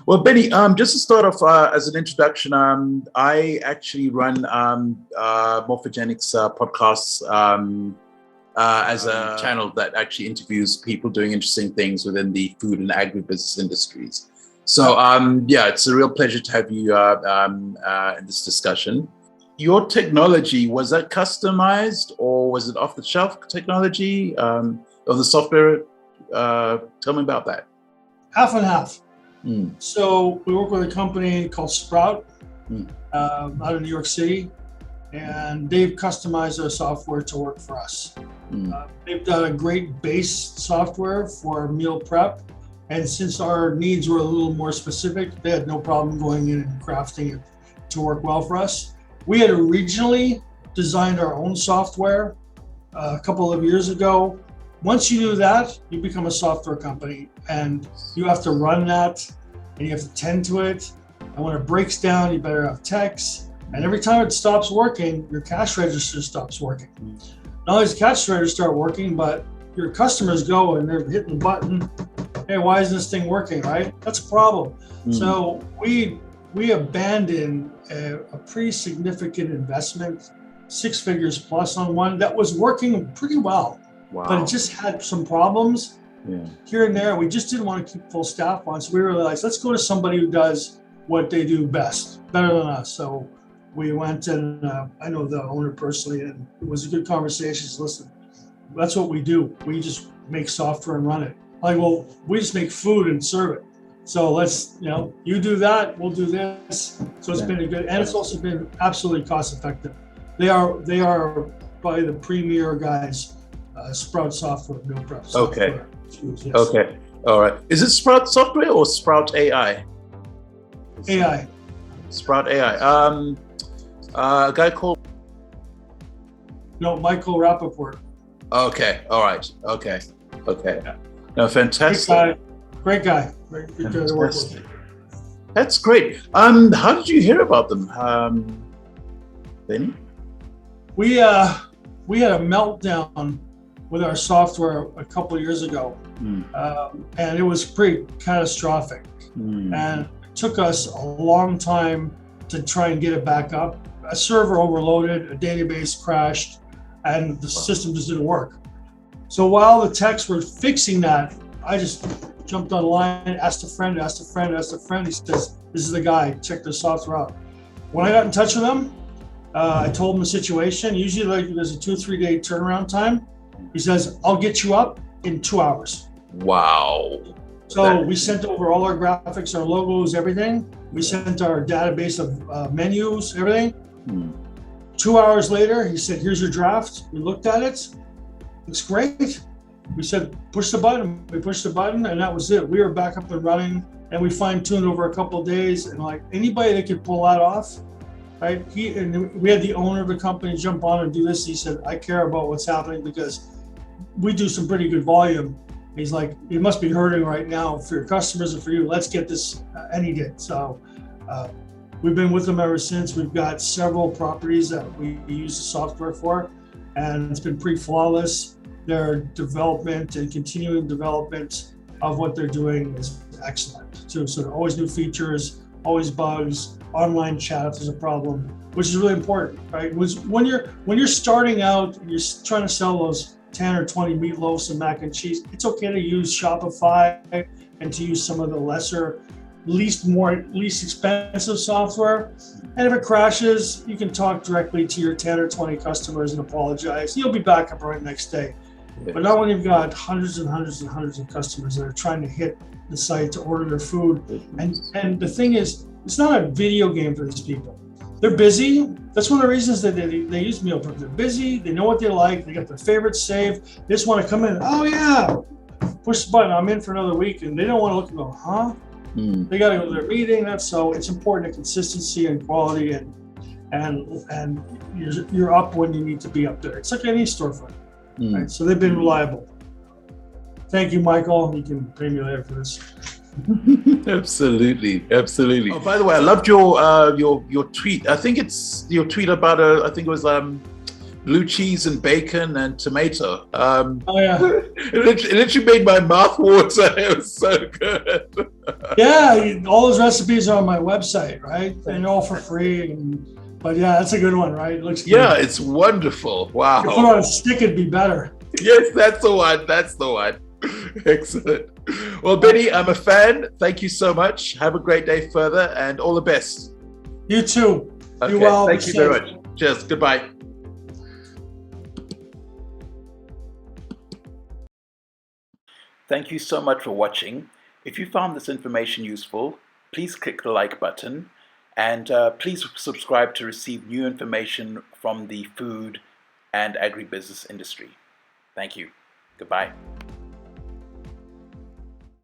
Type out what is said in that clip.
Well, Benny, just to start off as an introduction, I actually run Morphegenix Podcasts as a channel that actually interviews people doing interesting things within the food and agribusiness industries. So, it's a real pleasure to have you in this discussion. Your technology, was that customized or was it off-the-shelf technology of the software? Tell me about that. Half and half. So we work with a company called Sprout out of New York City, and they've customized our software to work for us. They've done a great base software for meal prep, and since our needs were a little more specific, they had no problem going in and crafting it to work well for us. We had originally designed our own software a couple of years ago. Once you do that, you become a software company and you have to run that and you have to tend to it. And when it breaks down, you better have techs. And every time it stops working, your cash register stops working. Not only does the cash register start working, but your customers go and they're hitting the button. Hey, why isn't this thing working, right? That's a problem. So we abandoned a pretty significant investment, 6 figures plus on one that was working pretty well. Wow. But it just had some problems here and there. We just didn't want to keep full staff on. So we realized, let's go to somebody who does what they do best, better than us. So we went and I know the owner personally, and it was a good conversation. So listen, that's what we do. We just make software and run it. Like, well, we just make food and serve it. So let's, you do that, we'll do this. So it's been a good, and it's also been absolutely cost effective. They are probably the premier guys. Sprout software, meal prep software. Okay. Okay. All right. Is it Sprout software or Sprout AI? AI. Sprout AI. A guy called. No, Michael Rappaport. Okay. All right. Okay. Yeah. No, fantastic. Great guy. Great guy to work with. That's great. How did you hear about them, Benny? We had a meltdown with our software a couple of years ago, and it was pretty catastrophic. And it took us a long time to try and get it back up. A server overloaded, a database crashed, and the system just didn't work. So while the techs were fixing that, I just jumped online, asked a friend. He says, "This is the guy, check the software out." When I got in touch with him, I told him the situation. Usually there's a 2-3 day turnaround time. He says, "I'll get you up in 2 hours." Wow. So we sent over all our graphics, our logos, everything. We sent our database of menus, everything. 2 hours later, he said, "Here's your draft." We looked at it. Looks great. We said, push the button. We pushed the button and that was it. We were back up and running, and we fine-tuned over a couple of days. And like anybody that could pull that off, right? We had the owner of the company jump on and do this. He said, "I care about what's happening because we do some pretty good volume." He's like, "You must be hurting right now for your customers and for you. Let's get this." And he did. So we've been with them ever since. We've got several properties that we use the software for, and it's been pretty flawless. Their development and continuing development of what they're doing is excellent too. So there are always new features, always bugs, online chat if there's a problem, which is really important, right? When you're starting out, you're trying to sell those 10 or 20 meatloaves and mac and cheese, it's okay to use Shopify and to use some of the least expensive software. And if it crashes, you can talk directly to your 10 or 20 customers and apologize. You'll be back up right next day. Yes. But now when you've got hundreds and hundreds and hundreds of customers that are trying to hit the site to order their food, and the thing is, it's not a video game for these people. They're busy. That's one of the reasons that they use meal prep. They're busy. They know what they like. They got their favorites saved. They just want to come in. Oh yeah, push the button. I'm in for another week, and they don't want to look and go, huh? They got to go to their meeting. So it's important to consistency and quality, and you're up when you need to be up there. It's like any storefront. Right? So they've been reliable. Thank you, Michael. You can pay me later for this. Absolutely. Oh, by the way, I loved your tweet. I think it's your tweet about it was blue cheese and bacon and tomato. Oh yeah. It literally made my mouth water. It was so good. Yeah, all those recipes are on my website, right? And they're all for free. But yeah, that's a good one, right? It looks good. Yeah, it's wonderful. Wow. If you put it on a stick, it'd be better. Yes, that's the one. That's the one. Excellent. Well, Benny, I'm a fan. Thank you so much. Have a great day further and all the best. You too. Okay, Be well. thank you very much. Cheers. Goodbye. Thank you so much for watching. If you found this information useful, please click the like button and please subscribe to receive new information from the food and agribusiness industry. Thank you. Goodbye.